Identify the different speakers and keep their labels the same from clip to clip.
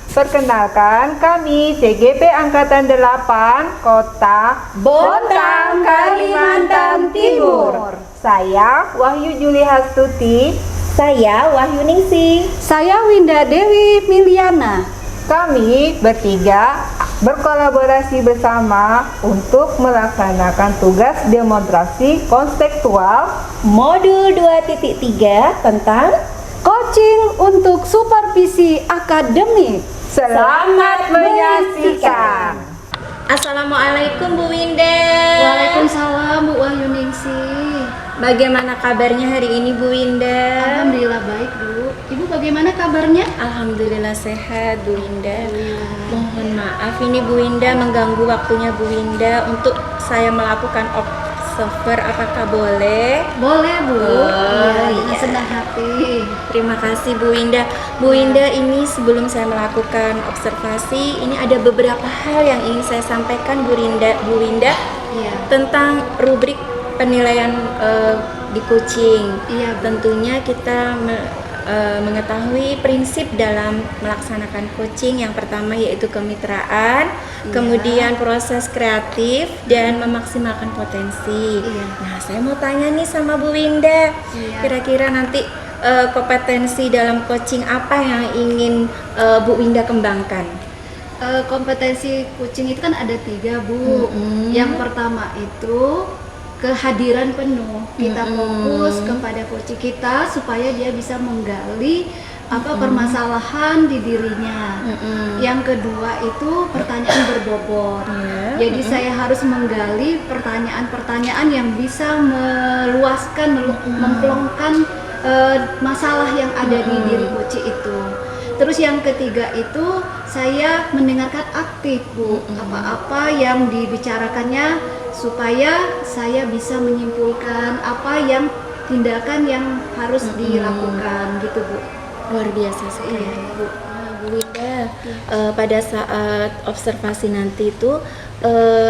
Speaker 1: Perkenalkan, kami CGP Angkatan 8 Kota
Speaker 2: Bontang, Kalimantan Timur.
Speaker 1: Saya Wahyu Juli Hastuti.
Speaker 2: Saya Wahyu Ningsih.
Speaker 3: Saya Winda Dewi Miliana.
Speaker 1: Kami bertiga berkolaborasi bersama untuk melaksanakan tugas demonstrasi konstekstual
Speaker 2: Modul 2.3 tentang
Speaker 3: Coaching untuk supervisi akademik.
Speaker 1: Selamat menyaksikan.
Speaker 2: Assalamualaikum Bu Winda.
Speaker 3: Waalaikumsalam Bu Wahyu Ningsih.
Speaker 2: Bagaimana kabarnya hari ini Bu Winda?
Speaker 3: Alhamdulillah baik Bu. Ibu bagaimana kabarnya?
Speaker 2: Alhamdulillah sehat Bu Winda. Mohon maaf ini Bu Winda mengganggu waktunya Bu Winda untuk saya melakukan observer, apakah boleh?
Speaker 3: Boleh Bu.
Speaker 2: Oh,
Speaker 3: Dengan
Speaker 2: iya.
Speaker 3: senang hati.
Speaker 2: Terima kasih Bu Winda. Bu Winda, ini sebelum saya melakukan observasi, ini ada beberapa hal yang ingin saya sampaikan Bu Winda
Speaker 3: Iya.
Speaker 2: tentang rubrik penilaian di coaching.
Speaker 3: Iya, Bu.
Speaker 2: Tentunya kita mengetahui prinsip dalam melaksanakan coaching. Yang pertama yaitu kemitraan, kemudian proses kreatif dan memaksimalkan potensi.
Speaker 3: Iya.
Speaker 2: Nah, saya mau tanya nih sama Bu Winda,
Speaker 3: Iya.
Speaker 2: kira-kira nanti kompetensi dalam coaching apa yang ingin Bu Winda kembangkan?
Speaker 3: Kompetensi coaching itu kan ada 3 Bu.
Speaker 2: Mm-mm.
Speaker 3: Yang pertama itu kehadiran penuh. Kita fokus kepada coaching kita supaya dia bisa menggali permasalahan di dirinya. Yang kedua itu pertanyaan berbobot.
Speaker 2: Ya.
Speaker 3: Jadi saya harus menggali pertanyaan-pertanyaan yang bisa meluaskan, memplongkan masalah yang ada di diri coach itu. Terus yang ketiga itu saya mendengarkan aktif Bu, apa-apa yang dibicarakannya supaya saya bisa menyimpulkan apa yang tindakan yang harus dilakukan gitu Bu.
Speaker 2: Luar biasa sekali
Speaker 3: Iya.
Speaker 2: Bu. Nah, Bu Winda, pada saat observasi nanti itu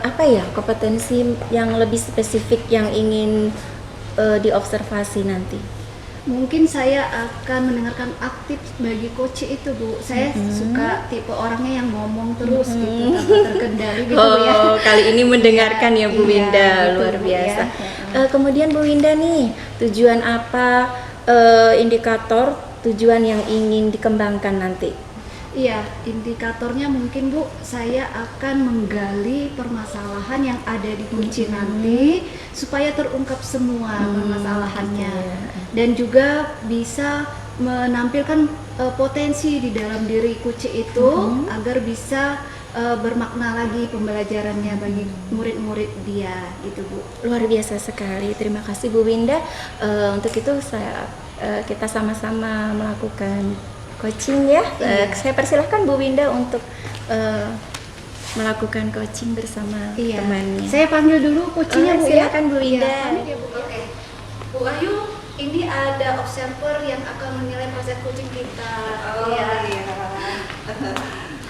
Speaker 2: apa ya kompetensi yang lebih spesifik yang ingin diobservasi nanti?
Speaker 3: Mungkin saya akan mendengarkan aktif bagi coach itu Bu. Saya suka tipe orangnya yang ngomong terus gitu tanpa terkendali gitu Bu ya.
Speaker 2: Oh, kali ini mendengarkan ya Bu
Speaker 3: Iya,
Speaker 2: Winda,
Speaker 3: gitu,
Speaker 2: luar
Speaker 3: Bu,
Speaker 2: biasa.
Speaker 3: ya.
Speaker 2: Kemudian Bu Winda nih, tujuan apa indikator tujuan yang ingin dikembangkan nanti?
Speaker 3: Iya, indikatornya mungkin Bu, saya akan menggali permasalahan yang ada di kunci nanti supaya terungkap semua permasalahannya dan juga bisa menampilkan potensi di dalam diri kunci itu agar bisa bermakna lagi pembelajarannya bagi murid-murid dia gitu Bu.
Speaker 2: Luar biasa sekali, terima kasih Bu Winda. Untuk itu kita sama-sama melakukan coaching ya.
Speaker 3: Iya.
Speaker 2: Saya persilahkan Bu Winda untuk melakukan coaching bersama
Speaker 3: Iya.
Speaker 2: temannya.
Speaker 3: Saya panggil dulu coachnya Bu ya.
Speaker 2: Silakan Bu Winda.
Speaker 3: Iya, panggil ya, Bu. Oke. Bu Ayu, ini ada observer yang akan menilai proses coaching kita. Iya.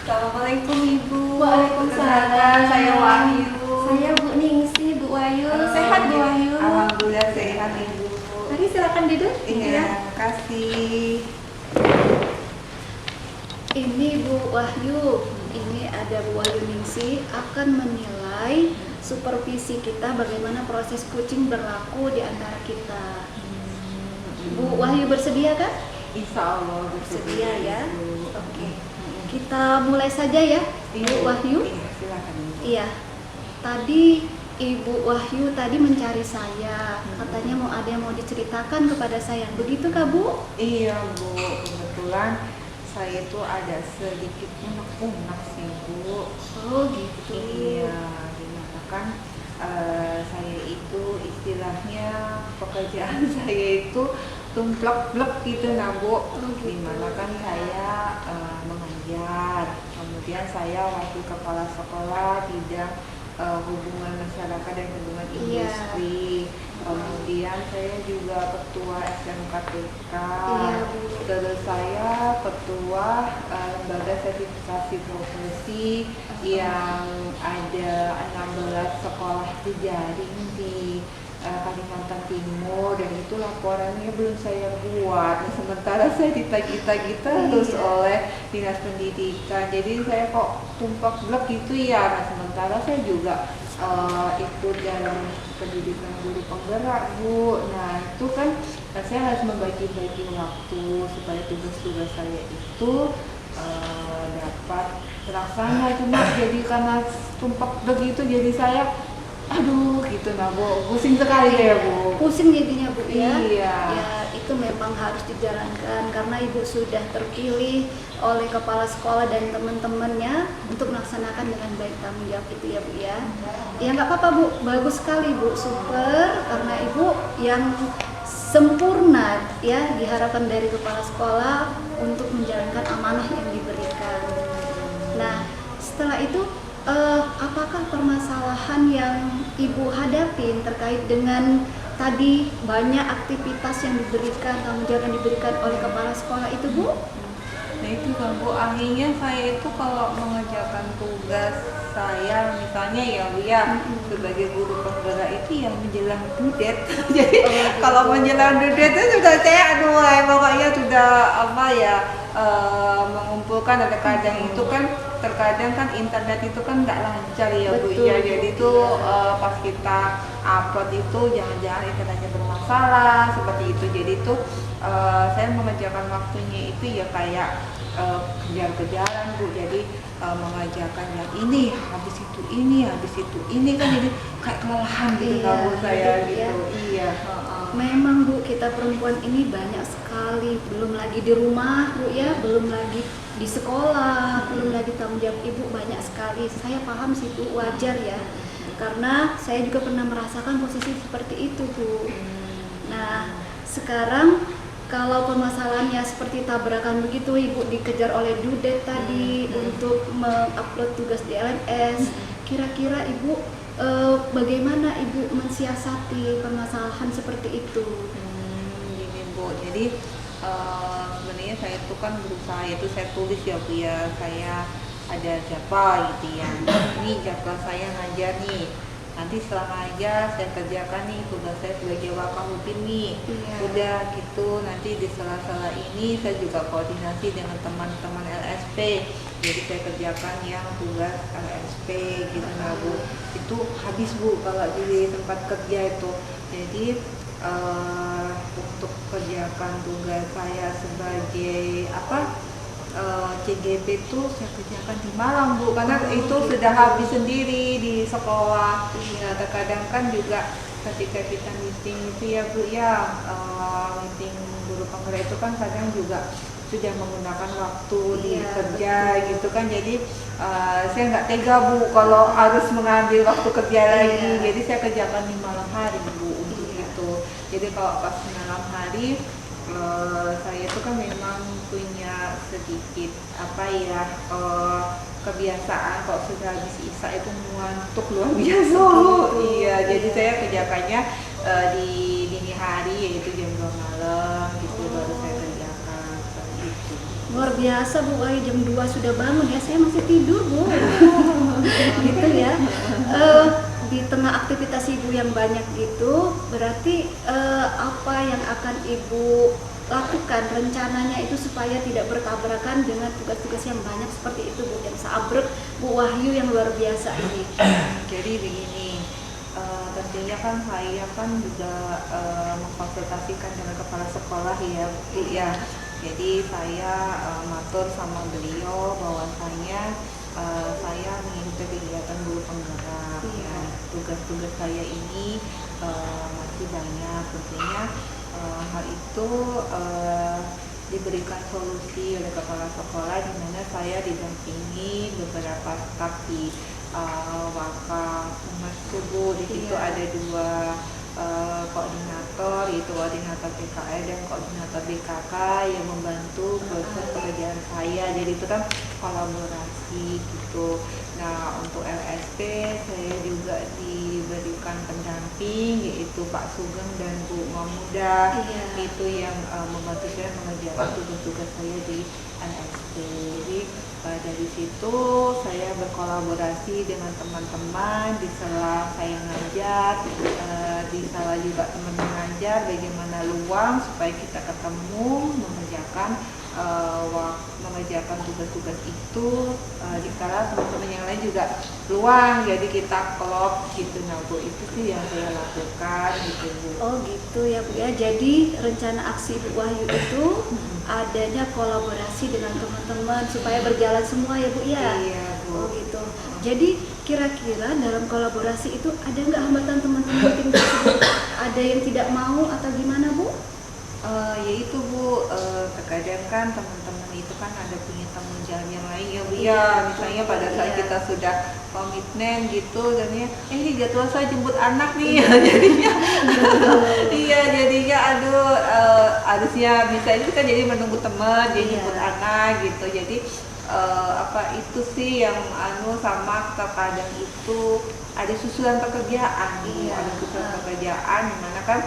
Speaker 4: Assalamualaikum Ibu.
Speaker 3: Waalaikumsalam.
Speaker 4: Saya Wahyu.
Speaker 2: Saya Bu Ningsih, Bu Wahyu.
Speaker 4: Halo.
Speaker 2: Sehat Bu Wahyu.
Speaker 4: Alhamdulillah sehat Ibu.
Speaker 2: Mari silakan duduk.
Speaker 4: Iya, makasih.
Speaker 3: Ini Bu Wahyu, ini ada Bu Wahyu Ningsih akan menilai supervisi kita bagaimana proses coaching berlaku di antara kita. Bu Wahyu bersedia kan?
Speaker 4: Insya Allah
Speaker 3: Bersedia ya.
Speaker 4: Ibu.
Speaker 3: Oke. Kita mulai saja ya, Bu Wahyu.
Speaker 4: Iya, silakan Ibu.
Speaker 3: Iya. Tadi Ibu Wahyu tadi mencari saya, katanya mau ada yang mau diceritakan kepada saya. Begitu kah Bu?
Speaker 4: Iya Bu, kebetulan saya itu ada sedikit unek-unek sih Bu.
Speaker 3: Oh gitu.
Speaker 4: Iya, dikatakan saya itu istilahnya pekerjaan saya itu tumplek-plek gitu nah Bu. Dimana kan saya mengajar, kemudian saya wakil kepala sekolah bidang hubungan masyarakat dan hubungan industri. Kemudian saya juga ketua SMKTK. Terus saya ketua lembaga sertifikasi profesi yang ada 16 sekolah jejaring di Kalimantan Timur, dan itu laporannya belum saya buat. Nah, sementara saya ditagih-tagih terus oleh Dinas Pendidikan, jadi saya kok tumpak blek gitu ya. Nah, sementara saya juga ikut dalam pendidikan guru penggerak, Bu. Nah, itu kan saya harus membagi-bagi waktu supaya tugas-tugas saya itu dapat terlaksana. Cuma jadi karena tumpak begitu, jadi saya aduh gitu, nah Bu, pusing sekali ya Bu.
Speaker 3: Pusing jadinya Bu ya.
Speaker 4: Iya.
Speaker 3: Ya itu memang harus dijalankan karena Ibu sudah terpilih oleh kepala sekolah dan teman-temannya untuk melaksanakan dengan baik tanggung jawab itu ya Bu ya. Ya nggak apa-apa Bu, bagus sekali Bu, super, karena Ibu yang sempurna ya diharapkan dari kepala sekolah untuk menjalankan amanah yang diberikan. Nah setelah itu apakah permasalahan yang Ibu hadapin terkait dengan tadi banyak aktivitas yang diberikan, tanggung jawab yang diberikan oleh kepala sekolah itu Bu?
Speaker 4: Nah itu kan Bu, akhirnya saya itu kalau mengerjakan tugas saya misalnya ya Bu ya, sebagai guru penggerak itu yang menjelang dudet. Jadi kalau menjelang dudet itu sudah saya pokoknya sudah apa ya, mengumpulkan. Dan kadang itu kan terkadang kan internet itu kan nggak lancar ya Bu ya, jadi itu pas kita upload itu jangan-jangan internetnya bermasalah seperti itu. Jadi itu saya mengerjakan waktunya itu ya kayak kejar-kejaran Bu, jadi mengerjakan yang ini habis itu ini kan jadi kayak kelelahan gitu.
Speaker 3: Iya,
Speaker 4: Bu saya
Speaker 3: gitu
Speaker 4: gitu
Speaker 3: ya.
Speaker 4: iya.
Speaker 3: Memang Bu, kita perempuan ini banyak sekali, belum lagi di rumah Bu ya, belum lagi di sekolah, belum lagi tanggung jawab Ibu banyak sekali. Saya paham sih Bu, wajar ya, karena saya juga pernah merasakan posisi seperti itu Bu. Nah sekarang kalau permasalahannya seperti tabrakan begitu, Ibu dikejar oleh dudet tadi untuk mengupload tugas di LMS, kira-kira Ibu bagaimana Ibu mensiasati permasalahan seperti itu?
Speaker 4: Gini Bu, jadi sebenarnya saya itu kan berusaha, itu saya tulis ya Bu ya, saya ada jadwal gitu ya, ini jadwal saya ngajar nih, nanti setelah ngajar saya kerjakan nih tugas saya sebagai wakafudin nih.
Speaker 3: Iya.
Speaker 4: Udah gitu, nanti di sela-sela ini saya juga koordinasi dengan teman-teman LSP, jadi saya kerjakan yang tugas LSP gitu. Nah Bu, itu habis Bu kalau di tempat kerja itu. Jadi untuk kerjakan tugas saya sebagai CGP itu saya kerjakan di malam Bu, karena itu sudah habis sendiri di sekolah. Nah, terkadang kan juga ketika kita meeting itu ya Bu ya, meeting guru penggerak itu kan kadang juga sudah menggunakan waktu di kerja gitu kan, jadi saya nggak tega Bu kalau harus mengambil waktu kerja lagi, jadi saya kerjakan di malam hari Bu untuk itu. Jadi kalau pas malam hari saya itu kan memang punya sedikit kebiasaan kalau sudah habis isya itu ngantuk luar biasa Bu. Iya, jadi saya kerjakannya di dini hari, yaitu jam 2 malam gitu baru saya kerjakan seperti itu.
Speaker 3: Luar biasa Bu, jam 2 sudah bangun ya, saya masih tidur Bu. Gitu ya. Di tengah aktivitas Ibu yang banyak gitu, berarti apa yang akan Ibu lakukan rencananya itu supaya tidak bertabrakan dengan tugas-tugas yang banyak seperti itu Bu, yang seabrek Bu Wahyu yang luar biasa ini.
Speaker 4: Jadi begini, tentunya kan saya kan juga mengkonsultasikan dengan kepala sekolah ya Bu ya. Jadi saya matur sama beliau bahwasanya saya mengikuti kegiatan guru penggerak. Ya, tugas-tugas saya ini masih banyak, tentunya hal itu diberikan solusi oleh kepala sekolah, di mana saya didampingi beberapa staf di Wakaf Umat Subuh. Di situ ada dua koordinator, yaitu koordinator PKE dan koordinator BKK yang membantu proses pekerjaan saya. Jadi itu kan kolaborasi gitu. Nah untuk LSP saya juga diberikan pendamping, yaitu Pak Sugeng dan Bu Mamuda. Itu yang membantu saya mengerjakan tugas-tugas saya di LSP. Jadi dari situ saya berkolaborasi dengan teman-teman di sela saya ngajar, di sela juga teman-teman ngajar bagaimana luang supaya kita ketemu mengerjakan tugas-tugas itu di kala teman-teman yang lain juga luang, jadi kita klop gitu. Nah Bu, itu sih yang saya lakukan gitu Bu.
Speaker 3: Oh gitu ya Bu ya. Jadi rencana aksi Bu Wahyu itu adanya kolaborasi dengan teman-teman supaya berjalan semua ya Bu ya.
Speaker 4: Iya Bu.
Speaker 3: Oh gitu. Jadi kira-kira dalam kolaborasi itu ada nggak hambatan teman-teman tim tersebut? Ada yang tidak mau atau gimana Bu?
Speaker 4: Ya itu Bu, terkadang kan teman-teman itu kan ada punya tanggung jawab yang lain ya Bu ya. Misalnya pada saat kita sudah komitmen gitu dan ya, ini jadwal saya jemput anak nih, jadinya, iya jadinya aduh, harusnya bisa ini kan jadi menunggu teman, jadi jemput anak gitu. Jadi itu sih yang sama terkadang itu ada susulan pekerjaan, ada susulan pekerjaan dimana kan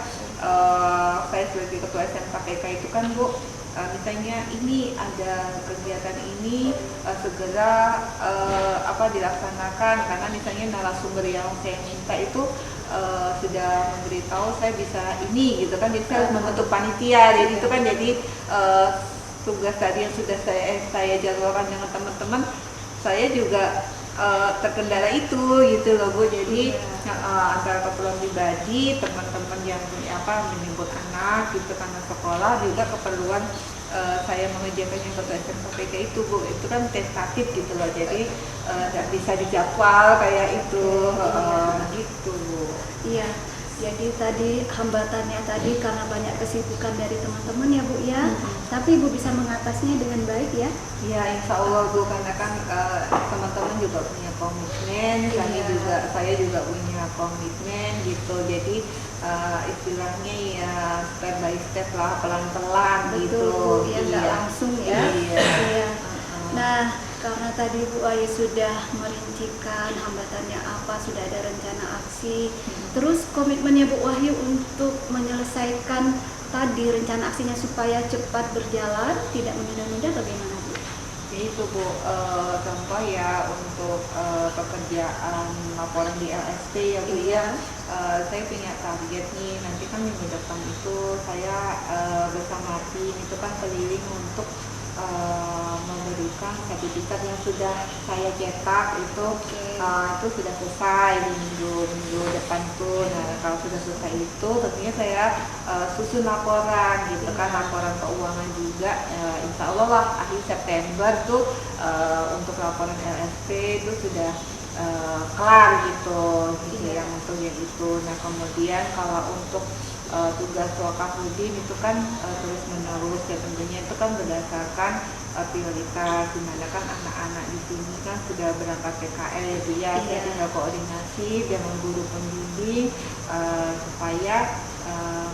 Speaker 4: saya sebagai ketua SMKPK itu kan Bu, misalnya ini ada kegiatan ini segera dilaksanakan karena misalnya narasumber yang saya minta itu sudah memberitahu saya bisa ini gitu kan, jadi saya harus membentuk panitia, jadi itu kan jadi tugas tadi yang sudah saya jadwalkan dengan teman-teman, saya juga terkendala itu gitu loh Bu. Jadi antara keperluan pribadi teman-teman yang menyebut anak gitu karena sekolah, juga keperluan saya mengerjakan yang ketua SMKPK itu Bu, itu kan tentatif gitu loh, jadi nggak bisa dijadwal kayak itu gitu Bu.
Speaker 3: Iya. Jadi tadi hambatannya tadi karena banyak kesibukan dari teman-teman ya Bu ya. Tapi Ibu bisa mengatasinya dengan baik ya.
Speaker 4: Ya insya Allah Bu, karena kan teman-teman juga punya komitmen, saya juga punya komitmen gitu. Jadi istilahnya ya step by step lah, pelan-pelan gitu.
Speaker 3: Ya nggak langsung ya. Iya. Nah karena tadi Bu Wahyu sudah merincikan hambatannya apa, sudah ada rencana aksi, terus komitmennya Bu Wahyu untuk menyelesaikan tadi rencana aksinya supaya cepat berjalan, tidak menunda-nunda, bagaimana Bu?
Speaker 4: Ya itu Bu, contoh ya untuk pekerjaan laporan di LSP ya Bu ya, saya punya target nih, nanti kan minggu depan itu saya bersama tim itu kan keliling untuk memberikan sertifikat yang sudah saya cetak itu sudah selesai di minggu depan tuh. Nah kalau sudah selesai itu tentunya saya susun laporan gitu kan, laporan keuangan juga insya Allah lah akhir September tuh untuk laporan LSP itu sudah kelar gitu yang untuk yang itu. Nah kemudian kalau untuk tugas Wakafudin itu kan terus menerus ya, tentunya itu kan berdasarkan prioritas, dimana kan anak-anak di sini kan sudah berangkat PKL ya Bu ya. Saya tinggal koordinasi dengan guru pembimbing supaya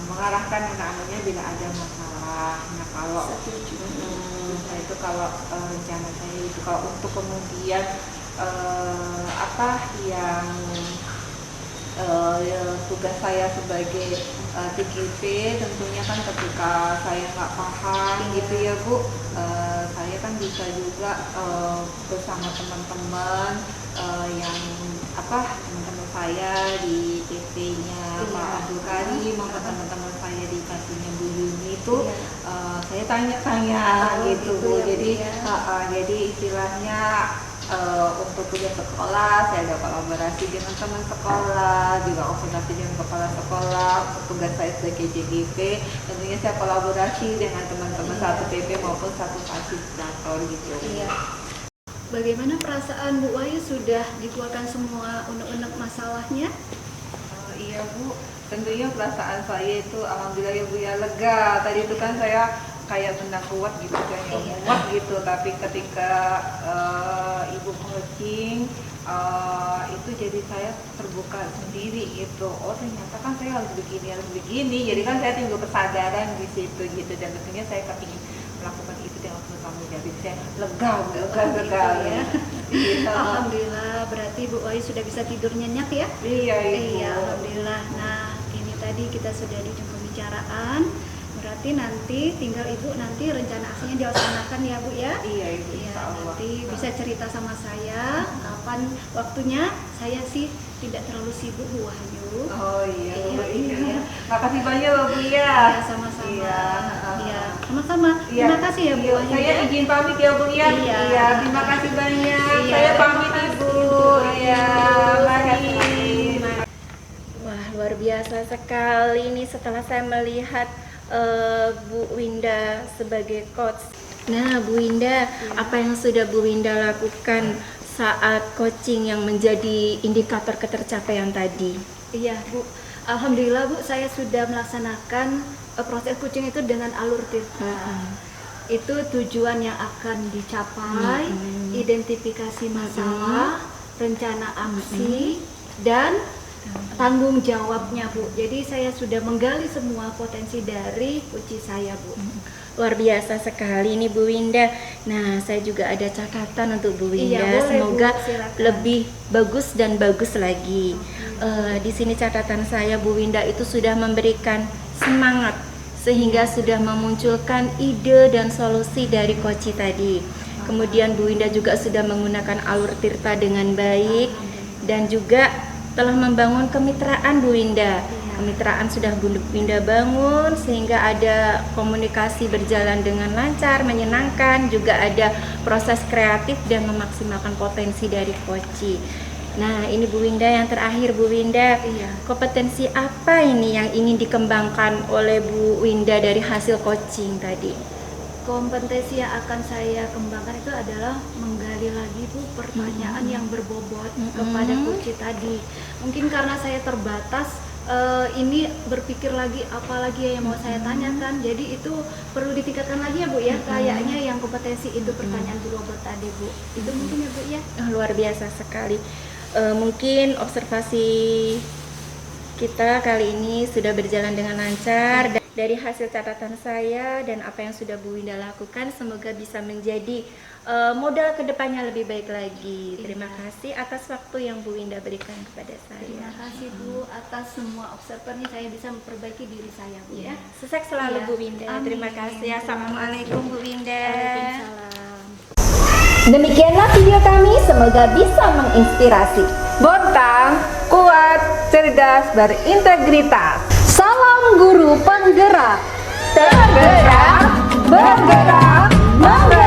Speaker 4: mengarahkan anak-anaknya bila ada masalah. Nah kalau itu kalau rencana saya itu, kalau untuk kemudian tugas saya sebagai TGP tentunya kan ketika saya nggak paham gitu ya Bu, saya kan bisa juga bersama teman-teman teman-teman saya di TP-nya Pak Abdul Karim maupun teman-teman saya di kasihnya Bu Yuni itu saya tanya-tanya gitu Bu. Jadi istilahnya untuk tugas sekolah saya ada kolaborasi dengan teman sekolah, juga konsultasi dengan kepala sekolah. Untuk tugas saya sebagai JGP tentunya saya kolaborasi dengan teman-teman satu PP maupun satu fasilitator gitu.
Speaker 3: Bagaimana perasaan Bu Wahyu sudah dikeluarkan semua unek-unek masalahnya?
Speaker 4: Iya Bu, tentunya perasaan saya itu alhamdulillah ya Bu ya, lega. Tadi itu kan saya kayak benda kuat gitu kan, kuat gitu, tapi ketika ibu coaching itu jadi saya terbuka sendiri gitu. Oh ternyata kan saya harus begini, jadi kan saya timbul kesadaran di situ gitu, dan tentunya saya kepingin melakukan itu dengan bertanggung jawab. Saya lega ya. Gitu.
Speaker 3: Alhamdulillah, berarti Bu Wahyu sudah bisa tidur nyenyak ya?
Speaker 4: Iya Ibu.
Speaker 3: Iya, alhamdulillah. Nah ini tadi kita sudah di ujung pembicaraan. berarti nanti tinggal Ibu nanti rencana aksinya dilaksanakan ya Bu ya.
Speaker 4: Iya Ibu,
Speaker 3: Iya,
Speaker 4: insya Allah.
Speaker 3: nanti bisa cerita sama saya kapan waktunya. Saya sih tidak terlalu sibuk Bu Wahyu.
Speaker 4: Oh iya,
Speaker 3: Iya,
Speaker 4: iya.
Speaker 3: iya.
Speaker 4: Makasih banyak loh Bu ya.
Speaker 3: Ya, sama-sama.
Speaker 4: Iya.
Speaker 3: Iya, sama-sama.
Speaker 4: Iya.
Speaker 3: Terima kasih ya Bu
Speaker 4: Iya,
Speaker 3: Wahyu.
Speaker 4: saya izin pamit ya Bu ya.
Speaker 3: Iya.
Speaker 4: Iya, terima kasih banyak.
Speaker 3: Iya,
Speaker 4: Saya pamit
Speaker 3: terima kasih,
Speaker 4: Ibu.
Speaker 3: Bu.
Speaker 4: Iya, mari.
Speaker 2: Wah, luar biasa sekali nih setelah saya melihat Bu Winda sebagai coach. Nah, Bu Winda, apa yang sudah Bu Winda lakukan saat coaching yang menjadi indikator ketercapaian tadi?
Speaker 3: Iya Bu, alhamdulillah Bu, saya sudah melaksanakan proses coaching itu dengan alur tirta. Itu tujuan yang akan dicapai, identifikasi masalah, rencana aksi, dan tanggung jawabnya Bu. Jadi saya sudah menggali semua potensi dari coach saya Bu.
Speaker 2: Luar biasa sekali nih Bu Winda. Nah, saya juga ada catatan untuk Bu Winda.
Speaker 3: Iya, boleh,
Speaker 2: Semoga
Speaker 3: Bu, silakan.
Speaker 2: lebih bagus dan bagus lagi. Di sini catatan saya, Bu Winda itu sudah memberikan semangat sehingga sudah memunculkan ide dan solusi dari Koci tadi. Kemudian Bu Winda juga sudah menggunakan alur tirta dengan baik dan juga telah membangun kemitraan Bu Winda. Kemitraan sudah Bu Winda bangun sehingga ada komunikasi berjalan dengan lancar, menyenangkan, juga ada proses kreatif dan memaksimalkan potensi dari Koci. Nah, ini Bu Winda yang terakhir Bu Winda.
Speaker 3: Iya.
Speaker 2: Kompetensi apa ini yang ingin dikembangkan oleh Bu Winda dari hasil coaching tadi?
Speaker 3: Kompetensi yang akan saya kembangkan itu adalah menggali lagi Bu pertanyaan yang berbobot kepada coach tadi. Mungkin karena saya terbatas, ini berpikir lagi apalagi yang mau saya tanyakan. Jadi itu perlu ditingkatkan lagi ya Bu ya. Kayaknya yang kompetensi itu pertanyaan berbobot tadi Bu. Itu mungkin ya Bu ya.
Speaker 2: Luar biasa sekali. Mungkin observasi kita kali ini sudah berjalan dengan lancar. Dari hasil catatan saya dan apa yang sudah Bu Winda lakukan, semoga bisa menjadi modal kedepannya lebih baik lagi. Terima kasih atas waktu yang Bu Winda berikan kepada
Speaker 3: Terima
Speaker 2: saya.
Speaker 3: kasih Bu atas semua observernya, saya bisa memperbaiki diri saya Bu ya.
Speaker 2: Sukses selalu
Speaker 3: Iya.
Speaker 2: Bu Winda.
Speaker 3: Amin.
Speaker 2: Terima kasih. Assalamualaikum Bu Winda.
Speaker 3: Waalaikumsalam.
Speaker 5: Demikianlah video kami, semoga bisa menginspirasi.
Speaker 1: Bontang, kuat, cerdas, berintegritas.
Speaker 5: Salam guru penggerak.
Speaker 1: Tergerak, bergerak, menggerak.